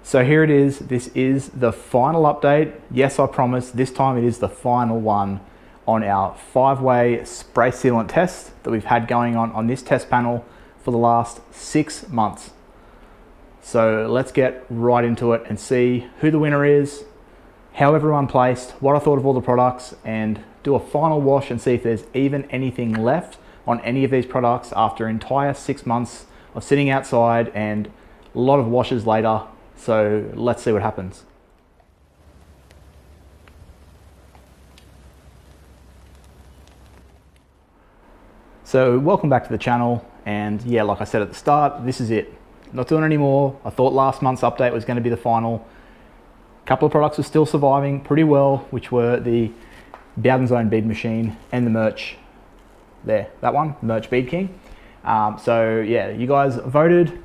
So here it is. This is the final update. Yes, I promise this time it is the final one on our 5-way spray sealant test that we've had going on this test panel for the last 6 months. So let's get right into it and see who the winner is, how everyone placed, what I thought of all the products, and do a final wash and see if there's even anything left on any of these products after an entire 6 months of sitting outside and a lot of washes later. So let's see what happens. So welcome back to the channel, and yeah, like I said at the start, this is it. Not doing it anymore. I thought last month's update was going to be the final. A couple of products were still surviving pretty well, which were the Bowden's own bead machine and the Mirch. There, that one, Mirch Bead King. So yeah, you guys voted,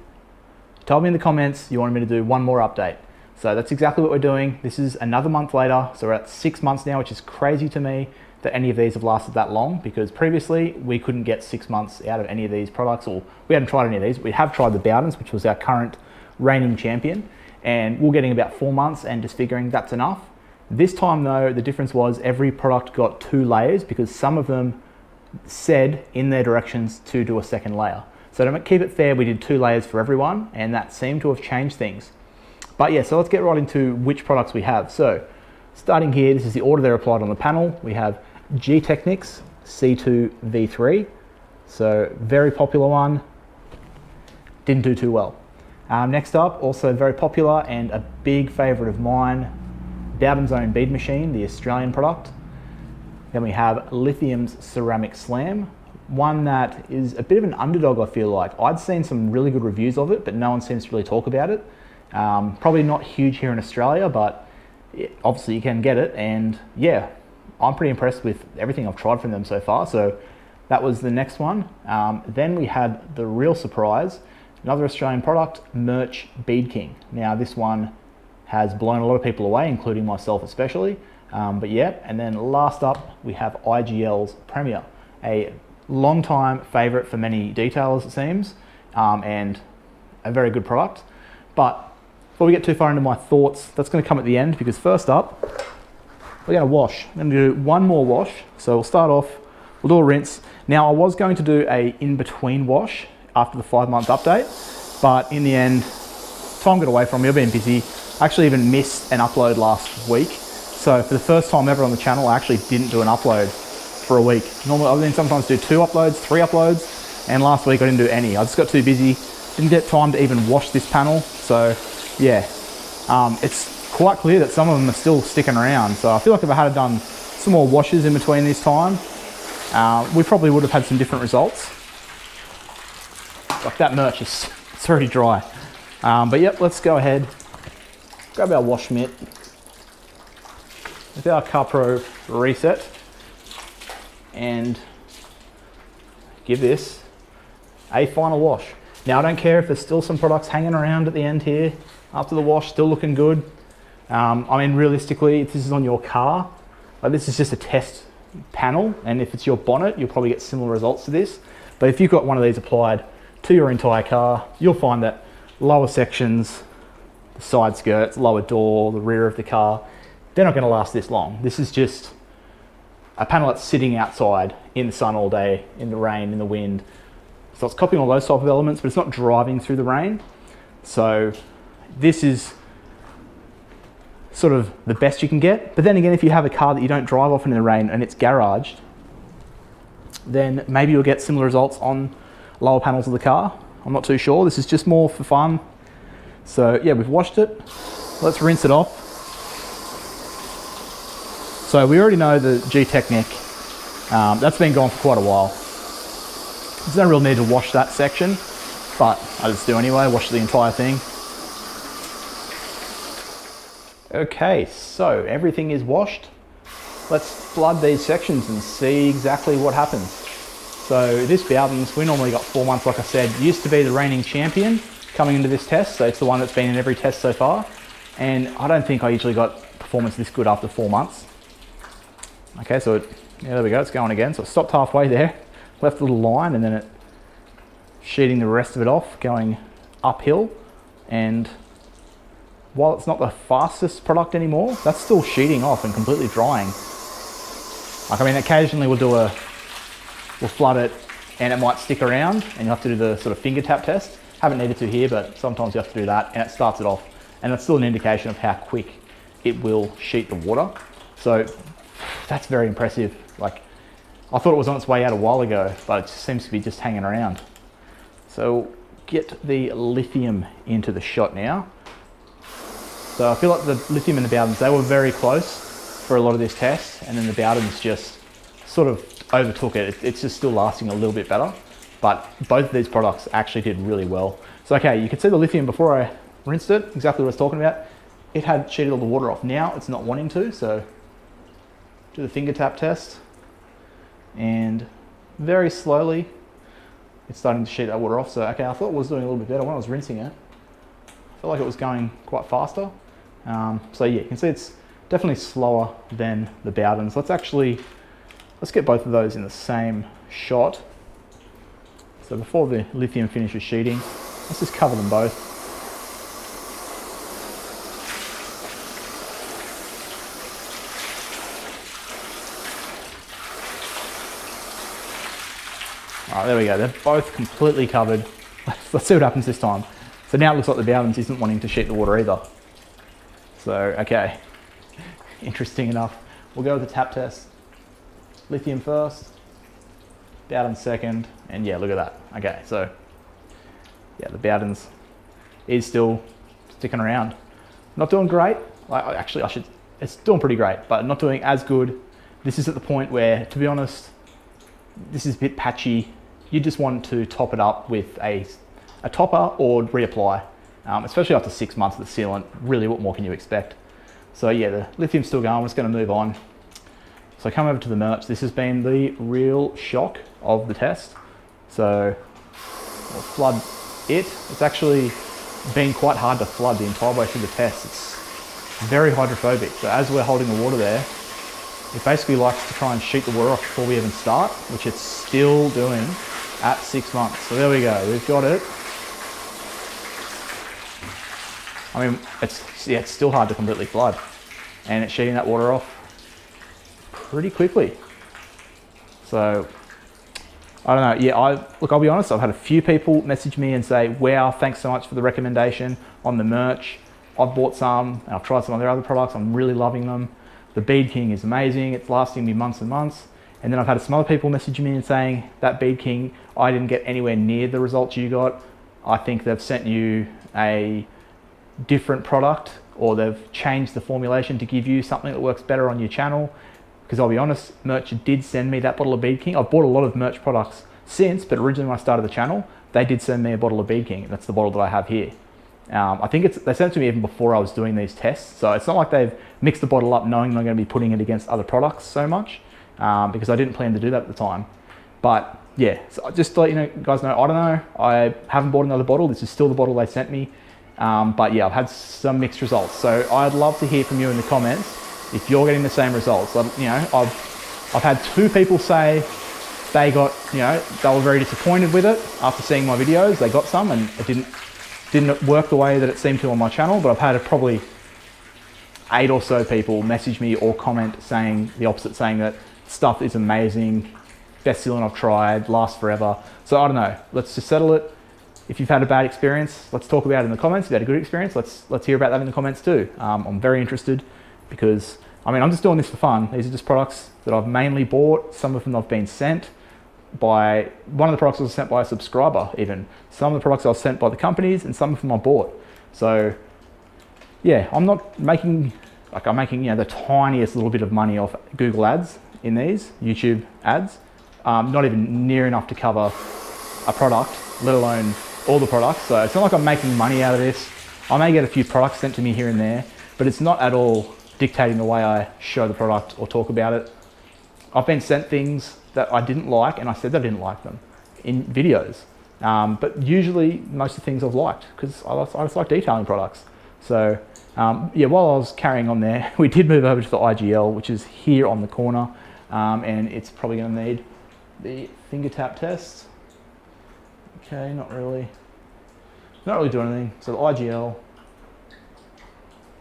told me in the comments you wanted me to do one more update. So that's exactly what we're doing. This is another month later, so we're at 6 months now, which is crazy to me that any of these have lasted that long, because previously we couldn't get 6 months out of any of these products, or we hadn't tried any of these. We have tried the Bowden's, which was our current reigning champion, and we're getting about 4 months and just figuring that's enough. This time though, the difference was every product got 2 layers, because some of them said in their directions to do a second layer. So to keep it fair, we did 2 layers for everyone, and that seemed to have changed things. But yeah, so let's get right into which products we have. So starting here, this is the order they're applied on the panel. We have Gtechniq C2V3. So very popular one, didn't do too well. Next up, also very popular and a big favorite of mine, Bowden's own bead machine, the Australian product. Then we have Lithium Ceramic Slam, one that is a bit of an underdog, I feel like. I'd seen some really good reviews of it, but no one seems to really talk about it. Probably not huge here in Australia, but obviously you can get it, and yeah, I'm pretty impressed with everything I've tried from them so far. So that was the next one. Then we had the real surprise, another Australian product, Mirch Bead King. Now this one has blown a lot of people away, including myself especially. But yeah, and then last up we have IGL's Premier, a long time favorite for many detailers it seems, and a very good product. But before we get too far into my thoughts, that's going to come at the end, because first up we're going to wash. I'm going to do one more wash. So we'll start off, we'll do a rinse. Now I was going to do a in-between wash after the 5-month update, but in the end time got away from me. I've been busy. I actually even missed an upload last week. So for the first time ever on the channel, I actually didn't do an upload for a week. Normally I sometimes do 2 uploads, 3 uploads, and last week I didn't do any. I just got too busy, didn't get time to even wash this panel. So yeah, it's quite clear that some of them are still sticking around. So I feel like if I had done some more washes in between this time, we probably would have had some different results. Like that Mirch is, it's already dry. But yep, let's go ahead, grab our wash mitt with our CarPro reset and give this a final wash. Now I don't care if there's still some products hanging around at the end here after the wash, still looking good. I mean, realistically, if this is on your car, like this is just a test panel, and if it's your bonnet, you'll probably get similar results to this. But if you've got one of these applied to your entire car, you'll find that lower sections, the side skirts, lower door, the rear of the car, they're not going to last this long. This is just a panel that's sitting outside in the sun all day, in the rain, in the wind. So it's copying all those type of elements, but it's not driving through the rain. So this is sort of the best you can get. But then again, if you have a car that you don't drive often in the rain and it's garaged, then maybe you'll get similar results on lower panels of the car. I'm not too sure. This is just more for fun. So yeah, we've washed it. Let's rinse it off. So we already know the Gtechniq, that's been gone for quite a while. There's no real need to wash that section, but I just do anyway, wash the entire thing. Okay, so everything is washed. Let's flood these sections and see exactly what happens. So this Bowden's, we normally got 4 months, like I said, used to be the reigning champion coming into this test, so it's the one that's been in every test so far. And I don't think I usually got performance this good after 4 months. Okay, so yeah, there we go, it's going again. So it stopped halfway there, left a little line, and then it sheeting the rest of it off, going uphill, and while it's not the fastest product anymore, that's still sheeting off and completely drying. Like, I mean, occasionally we'll flood it and it might stick around and you'll have to do the sort of finger tap test. Haven't needed to here, but sometimes you have to do that and it starts it off. And it's still an indication of how quick it will sheet the water. So that's very impressive. Like, I thought it was on its way out a while ago, but it seems to be just hanging around. So get the lithium into the shot now. So I feel like the lithium and the Bowdens, they were very close for a lot of this test, and then the Bowdens just sort of overtook it. It's just still lasting a little bit better, but both of these products actually did really well. So okay, you can see the lithium before I rinsed it, exactly what I was talking about. It had sheeted all the water off. Now it's not wanting to, so do the finger tap test, and very slowly it's starting to sheet that water off. So okay, I thought it was doing a little bit better when I was rinsing it. I felt like it was going quite faster. So yeah, you can see it's definitely slower than the Bowdens. Let's get both of those in the same shot. So before the lithium finishes sheeting, let's just cover them both. All right, there we go. They're both completely covered. Let's see what happens this time. So now it looks like the Bowdens isn't wanting to sheet the water either. So, okay. Interesting enough. We'll go with the tap test. Lithium first, Bowden second, and yeah, look at that. Okay, so yeah, the Bowdens is still sticking around. Not doing great. It's doing pretty great, but not doing as good. This is at the point where, to be honest, this is a bit patchy. You just want to top it up with a topper or reapply, especially after 6 months of the sealant. Really, what more can you expect? So yeah, the lithium's still going. We're just going to move on. So I come over to the Mirch. This has been the real shock of the test. So we'll flood it. It's actually been quite hard to flood the entire way through the test. It's very hydrophobic. So as we're holding the water there, it basically likes to try and sheet the water off before we even start, which it's still doing at 6 months. So there we go, we've got it. I mean, it's still hard to completely flood, and it's sheeting that water off pretty quickly. So I don't know. Yeah, I'll be honest, I've had a few people message me and say, wow, thanks so much for the recommendation on the Mirch. I've bought some and I've tried some of their other products. I'm really loving them. The Beading is amazing. It's lasting me months and months. And then I've had some other people message me and saying that Beading, I didn't get anywhere near the results you got. I think they've sent you a different product, or they've changed the formulation to give you something that works better on your channel. Because I'll be honest, Mirch did send me that bottle of Beading. I've bought a lot of Mirch products since, but originally when I started the channel, they did send me a bottle of Beading. That's the bottle that I have here. I think they sent it to me even before I was doing these tests. So it's not like they've mixed the bottle up knowing they're going to be putting it against other products so much, because I didn't plan to do that at the time. But yeah, so just to let you guys know, I don't know. I haven't bought another bottle. This is still the bottle they sent me. But yeah, I've had some mixed results. So I'd love to hear from you in the comments if you're getting the same results. I've had 2 people say they got, they were very disappointed with it after seeing my videos. They got some and it didn't work the way that it seemed to on my channel. But I've had probably 8 or so people message me or comment saying the opposite, saying that stuff is amazing, best sealant I've tried, lasts forever. So I don't know, let's just settle it. If you've had a bad experience, let's talk about it in the comments. If you had a good experience, let's hear about that in the comments too. I'm very interested, because I mean, I'm just doing this for fun. These are just products that I've mainly bought. Some of them I've been sent by, one of the products was sent by a subscriber even. Some of the products I was sent by the companies, and some of them I bought. So yeah, I'm not making, I'm making the tiniest little bit of money off Google ads in these, YouTube ads. Not even near enough to cover a product, let alone all the products. So it's not like I'm making money out of this. I may get a few products sent to me here and there, but it's not at all dictating the way I show the product or talk about it. I've been sent things that I didn't like, and I said that I didn't like them in videos. But usually most of the things I've liked, because I just like detailing products. So yeah, while I was carrying on there, we did move over to the IGL, which is here on the corner, and it's probably going to need the finger tap test. Okay, not really doing anything. So the IGL,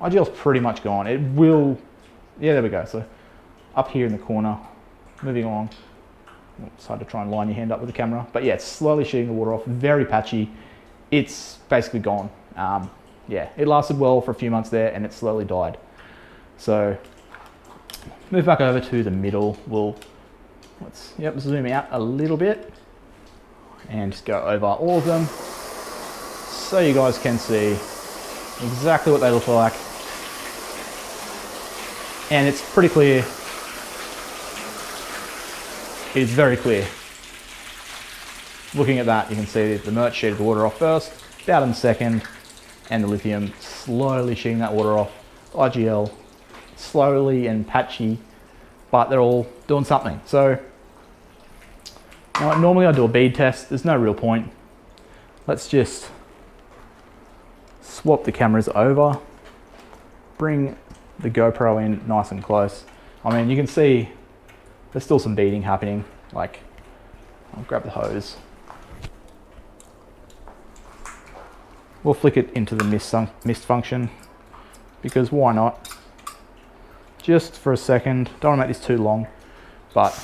IGL's pretty much gone. It will, yeah, there we go. So up here in the corner, moving along. It's hard to try and line your hand up with the camera, but yeah, it's slowly shooting the water off, very patchy. It's basically gone. Yeah, it lasted well for a few months there and it slowly died. So move back over to the middle. Let's zoom out a little bit and just go over all of them so you guys can see exactly what they look like. And it's pretty clear. It is very clear. Looking at that, you can see the Mirch sheeted the water off first, Bowden second, and the Lithium slowly sheeting that water off. IGL slowly and patchy, but they're all doing something. So now, normally I do a bead test. There's no real point. Let's just swap the cameras over, bring the GoPro in nice and close. I mean, you can see there's still some beading happening. Like, I'll grab the hose. We'll flick it into the mist function, because why not? Just for a second. Don't want to make this too long, but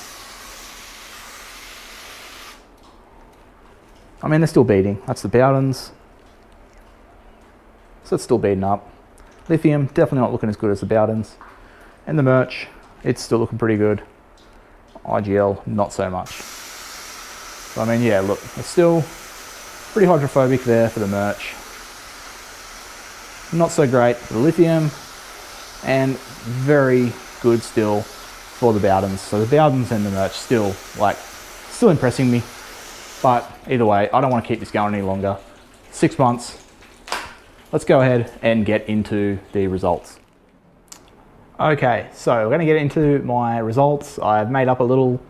I mean, they're still beading. That's the Bowdens. So it's still beading up. Lithium, definitely not looking as good as the Bowdens. And the Mirch, it's still looking pretty good. IGL, not so much. So, I mean, yeah, look, it's still pretty hydrophobic there for the Mirch. Not so great for the Lithium, and very good still for the Bowdens. So the Bowdens and the Mirch still impressing me. But either way, I don't want to keep this going any longer. 6 months. Let's go ahead and get into the results. Okay, so we're going to get into my results. I've made up a little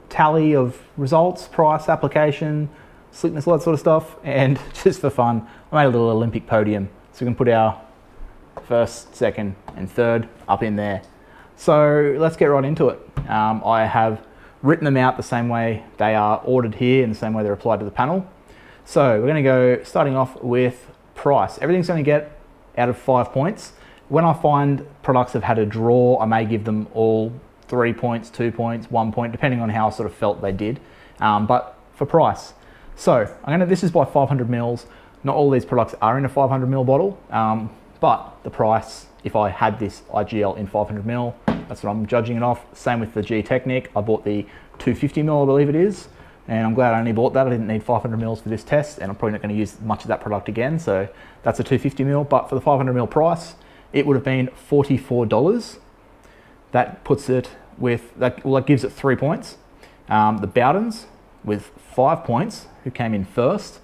tally of results, price, application, slickness, all that sort of stuff. And just for fun, I made a little Olympic podium. So we can put our first, second, and third up in there. So let's get right into it. I have written them out the same way they are ordered here, and the same way they're applied to the panel. So we're going to go starting off with price. Everything's going to get out of 5 points. When I find products have had a draw, I may give them all 3 points, 2 points, 1 point, depending on how I sort of felt they did. But for price, so this is by 500 mils. Not all these products are in a 500 ml bottle, but the price, if I had this IGL in 500 ml, that's what I'm judging it off. Same with the Gtechniq. I bought the 250 ml, I believe it is, and I'm glad I only bought that. I didn't need 500 mils for this test, and I'm probably not going to use much of that product again. So that's a 250 ml, but for the 500 ml price, it would have been $44. That puts it with that. Well, that gives it 3 points. The Bowdens with 5 points, who came in first.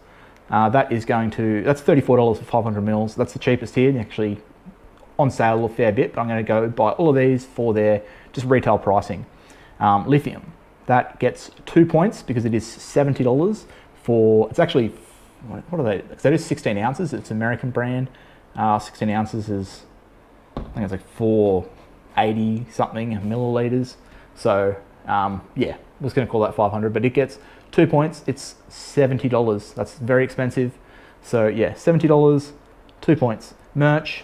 That's $34 for 500 mils. That's the cheapest here. Actually, on sale a fair bit, but I'm going to go buy all of these for their just retail pricing. Lithium, that gets 2 points because it is $70 for. It's actually, what are they? That is 16 ounces. It's an American brand. 16 ounces is, I think it's like 480 something milliliters. So yeah, I was going to call that 500, but it gets 2 points. It's $70. That's very expensive. So yeah, $70, 2 points. Mirch,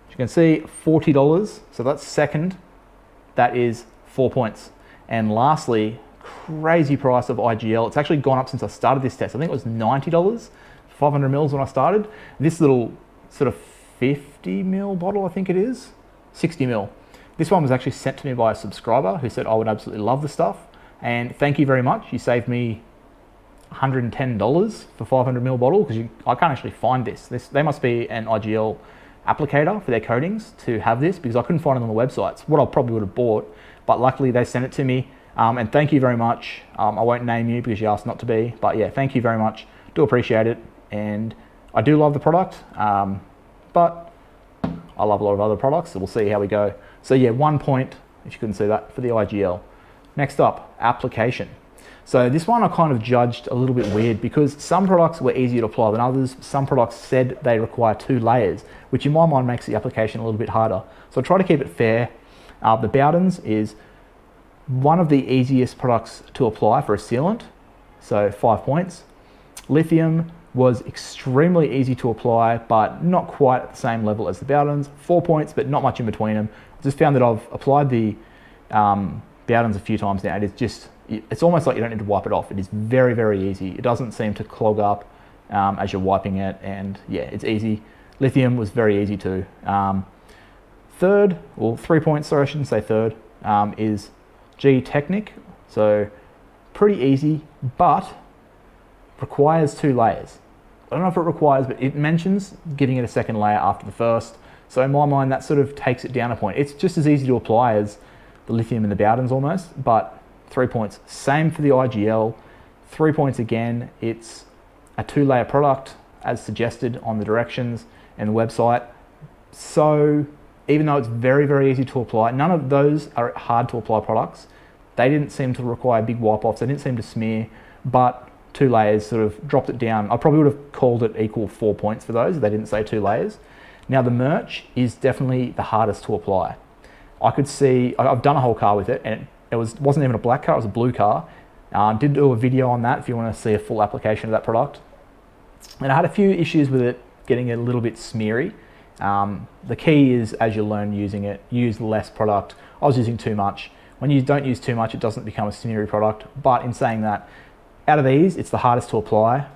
as you can see, $40. So that's second. That is 4 points. And lastly, crazy price of IGL. It's actually gone up since I started this test. I think it was $90 for 500 mils when I started. This little sort of 50 mil bottle, I think it is, 60 mil. This one was actually sent to me by a subscriber who said I would absolutely love the stuff. And thank you very much. You saved me $110 for 500 ml bottle, because I can't actually find this. They must be an IGL applicator for their coatings to have this, because I couldn't find it on the website. It's what I probably would have bought, but luckily they sent it to me. And thank you very much. I won't name you because you asked not to be, but yeah, thank you very much. Do appreciate it. And I do love the product, but I love a lot of other products, so we'll see how we go. So yeah, 1 point, if you couldn't see that, for the IGL. Next up, application. So this one I kind of judged a little bit weird, because some products were easier to apply than others. Some products said they require 2 layers, which in my mind makes the application a little bit harder. So I try to keep it fair. The Bowdens is one of the easiest products to apply for a sealant, so 5 points. Lithium, was extremely easy to apply, but not quite at the same level as the Bowdens. 4 points, but not much in between them. I just found that I've applied the Bowdens a few times now. It's almost like you don't need to wipe it off. It is very, very easy. It doesn't seem to clog up as you're wiping it, and yeah, it's easy. Lithium was very easy too. Third, or 3 points, sorry, I shouldn't say third, is Gtechniq. So pretty easy, but requires 2 layers. I don't know if it requires, but it mentions giving it a second layer after the first. So in my mind, that sort of takes it down a point. It's just as easy to apply as the Lithium and the Bowdens almost, but 3 points. Same for the IGL, 3 points again. It's a 2-layer product as suggested on the directions and the website. So even though it's very, very easy to apply, none of those are hard to apply products. They didn't seem to require big wipe-offs. They didn't seem to smear, but 2 layers sort of dropped it down. I probably would have called it equal 4 points for those if they didn't say 2 layers. Now the Mirch is definitely the hardest to apply. I could see, I've done a whole car with it, and it wasn't even a black car, it was a blue car. Did do a video on that if you want to see a full application of that product. And I had a few issues with it getting a little bit smeary. The key is, as you learn using it, use less product. I was using too much. When you don't use too much, it doesn't become a smeary product. But in saying that, out of these, it's the hardest to apply.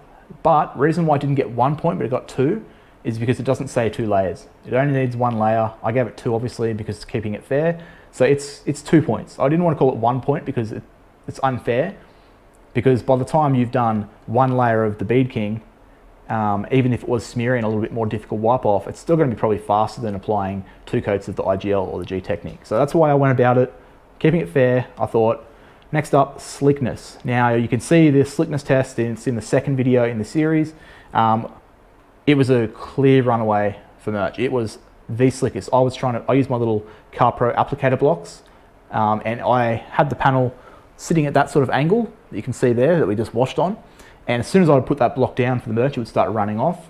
But reason why I didn't get 1 point, but it got 2, is because it doesn't say 2 layers. It only needs 1 layer. I gave it 2, obviously, because it's keeping it fair. So it's 2 points. I didn't want to call it 1 point because it's unfair. Because by the time you've done 1 layer of the Bead King, even if it was smeary and a little bit more difficult wipe off, it's still going to be probably faster than applying 2 coats of the IGL or the Gtechniq. So that's why I went about it, keeping it fair, I thought. Next up, Slickness. Now you can see the Slickness test, it's in the second video in the series. It was a clear runaway for Mirch. It was the slickest. I used my little CarPro applicator blocks, and I had the panel sitting at that sort of angle that you can see there that we just washed on. And as soon as I would put that block down for the Mirch, it would start running off.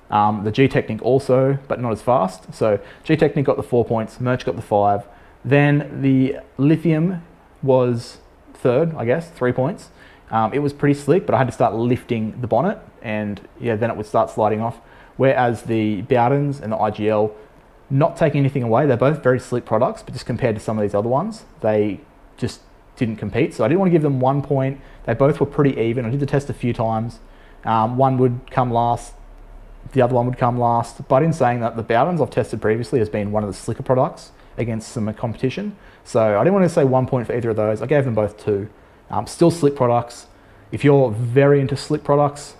The Gtechniq also, but not as fast. So Gtechniq got the 4 points, Mirch got the 5. Then the Lithium was third, I guess, 3 points. It was pretty slick, but I had to start lifting the bonnet, and yeah, then it would start sliding off. Whereas the Bowdens and the IGL, not taking anything away, they're both very slick products, but just compared to some of these other ones, they just didn't compete. So I didn't want to give them 1 point. They both were pretty even. I did the test a few times. One would come last, the other one would come last. But in saying that, the Bowdens I've tested previously has been one of the slicker products against some competition. So I didn't want to say 1 point for either of those. I gave them both 2. Still slick products. If you're very into slick products,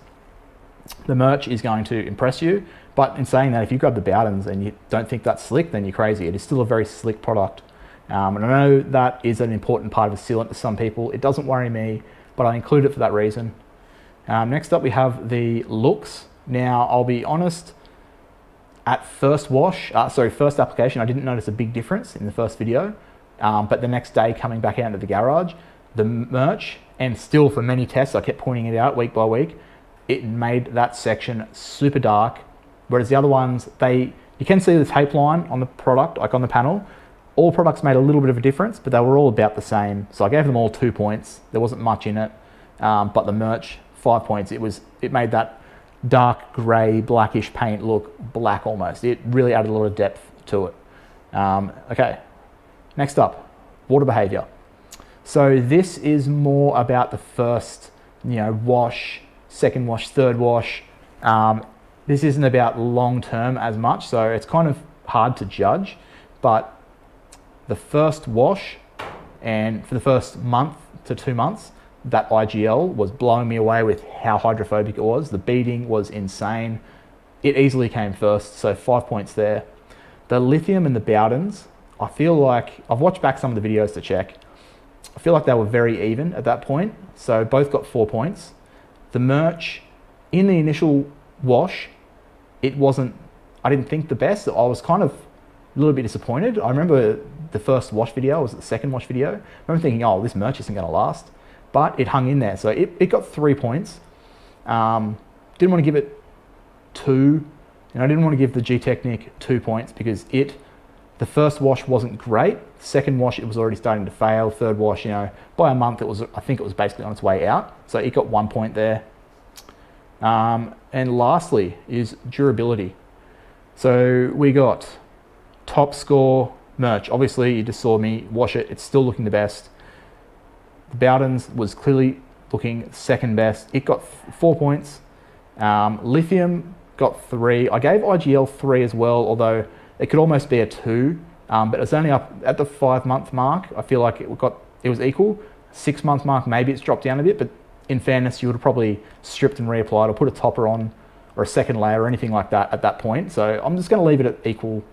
the Mirch is going to impress you. But in saying that, if you grab the Bowdens and you don't think that's slick, then you're crazy. It is still a very slick product. And I know that is an important part of a sealant to some people. It doesn't worry me, but I include it for that reason. Next up, we have the looks. Now, I'll be honest, at first application, I didn't notice a big difference in the first video. But the next day, coming back out into the garage, the Mirch, and still for many tests, I kept pointing it out week by week, it made that section super dark. Whereas the other ones, you can see the tape line on the product, like on the panel. All products made a little bit of a difference, but they were all about the same. So I gave them all 2 points. There wasn't much in it, but the Mirch, 5 points. It made that dark gray, blackish paint look black almost. It really added a lot of depth to it. Okay, next up, water behavior. So this is more about the first, wash, second wash, third wash. This isn't about long term as much, so it's kind of hard to judge, but the first wash and for the first month to 2 months, that IGL was blowing me away with how hydrophobic it was. The beading was insane. It easily came first, so 5 points there. The Lithium and the Bowdens, I feel like, I've watched back some of the videos to check. I feel like they were very even at that point, so both got 4 points. The Mirch, in the initial wash, it wasn't, I didn't think the best. I was kind of a little bit disappointed. I remember the first wash video, was it the second wash video? I remember thinking, oh, this Mirch isn't going to last. But it hung in there, so it got 3 points. Didn't want to give it 2, and I didn't want to give the Gtechniq 2 points because the first wash wasn't great. Second wash, it was already starting to fail. Third wash, by a month, I think it was basically on its way out. So it got 1 point there. And lastly is durability. So we got top score Mirch. Obviously you just saw me wash it, it's still looking the best. The Bowden's was clearly looking second best. It got 4 points. Lithium got 3. I gave IGL 3 as well, although it could almost be a 2, but it's only up at the 5-month mark. I feel like it was equal. 6-month mark, maybe it's dropped down a bit, but in fairness, you would have probably stripped and reapplied or put a topper on or a second layer or anything like that at that point. So I'm just going to leave it at equal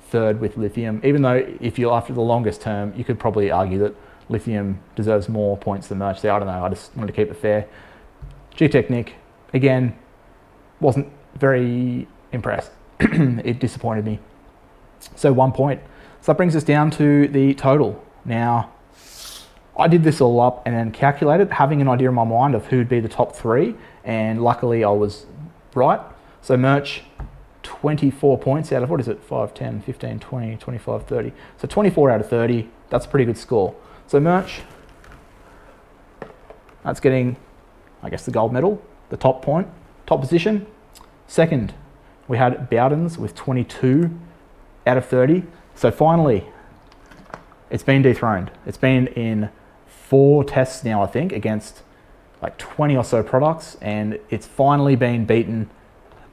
third with Lithium, even though if you're after the longest term, you could probably argue that Lithium deserves more points than Mirch. So I don't know, I just wanted to keep it fair. Gtechniq, again, wasn't very impressed. It disappointed me. So 1 point. So that brings us down to the total. Now, I did this all up and then calculated, having an idea in my mind of who'd be the top 3, and luckily I was right. So Mirch, 24 points out of, what is it, 5, 10, 15, 20, 25, 30. So 24 out of 30, that's a pretty good score. So Mirch, that's getting, I guess, the gold medal, the top position. Second, we had Bowden's with 22 out of 30. So finally, it's been dethroned. It's been in 4 tests now, I think, against like 20 or so products, and it's finally been beaten,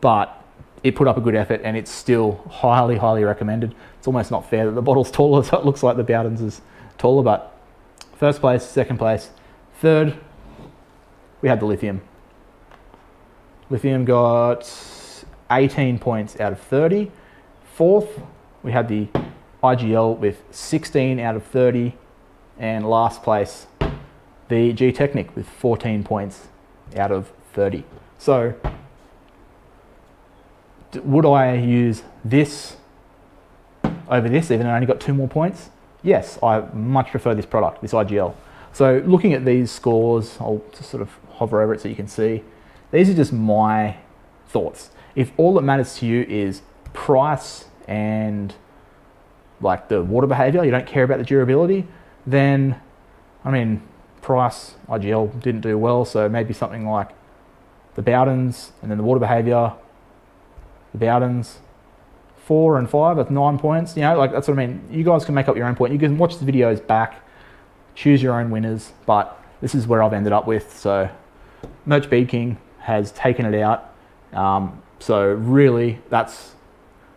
but it put up a good effort and it's still highly, highly recommended. It's almost not fair that the bottle's taller, so it looks like the Bowden's is taller, but first place, second place, third, we had the Lithium. Lithium got 18 points out of 30. Fourth, we had the IGL with 16 out of 30. And last place, the Gtechniq with 14 points out of 30. So, would I use this over this, even though I only got 2 more points? Yes, I much prefer this product, this IGL. So looking at these scores, I'll just sort of hover over it so you can see. These are just my thoughts. If all that matters to you is price and like the water behavior, you don't care about the durability, then, I mean, price, IGL didn't do well, so maybe something like the Bowden's, and then the water behavior, the Bowden's, 4 and 5, that's 9 points. You know, like that's what I mean. You guys can make up your own point. You can watch the videos back, choose your own winners, but this is where I've ended up with. So Mirch Bead King has taken it out. So really, that's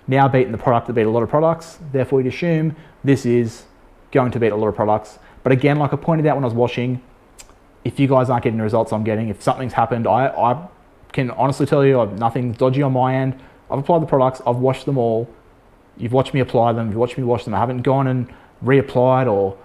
now beaten the product that beat a lot of products. Therefore, you'd assume this is going to beat a lot of products. But again, like I pointed out when I was washing, if you guys aren't getting the results I'm getting, if something's happened, I can honestly tell you I've nothing dodgy on my end. I've applied the products, I've washed them all. You've watched me apply them, you've watched me wash them. I haven't gone and reapplied or,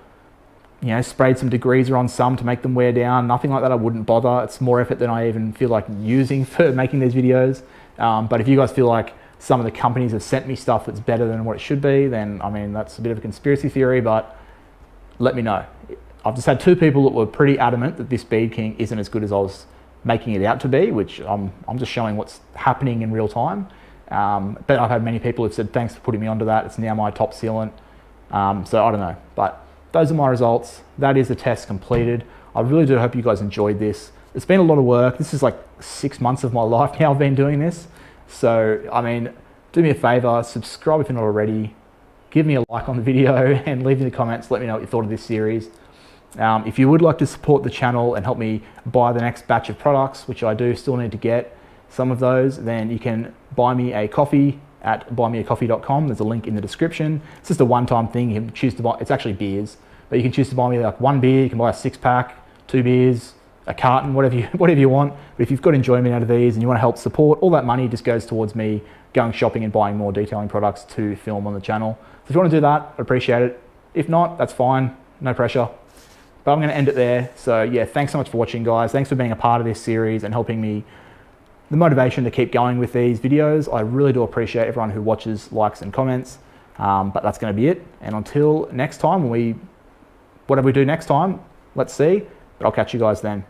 you know, sprayed some degreaser on some to make them wear down. Nothing like that. I wouldn't bother. It's more effort than I even feel like using for making these videos. But if you guys feel like some of the companies have sent me stuff that's better than what it should be, then I mean, that's a bit of a conspiracy theory, but let me know. I've just had 2 people that were pretty adamant that this Bead King isn't as good as I was making it out to be, which I'm just showing what's happening in real time. But I've had many people who've said, thanks for putting me onto that. It's now my top sealant. So I don't know, but those are my results. That is the test completed. I really do hope you guys enjoyed this. It's been a lot of work. This is like 6 months of my life now I've been doing this. So, I mean, do me a favor, subscribe if you're not already, give me a like on the video and leave in the comments, let me know what you thought of this series. If you would like to support the channel and help me buy the next batch of products, which I do still need to get some of those, then you can buy me a coffee at buymeacoffee.com. There's a link in the description. It's just a one-time thing. You can choose to buy, it's actually beers, but you can choose to buy me like 1 beer, you can buy a 6-pack, 2 beers, a carton, whatever you want. But if you've got enjoyment out of these and you want to help support, all that money just goes towards me going shopping and buying more detailing products to film on the channel. So if you want to do that, I'd appreciate it. If not, that's fine, no pressure. But I'm going to end it there. So yeah, thanks so much for watching, guys. Thanks for being a part of this series and helping me the motivation to keep going with these videos. I really do appreciate everyone who watches, likes and comments. But that's going to be it. And until next time, whatever we do next time, let's see. But I'll catch you guys then.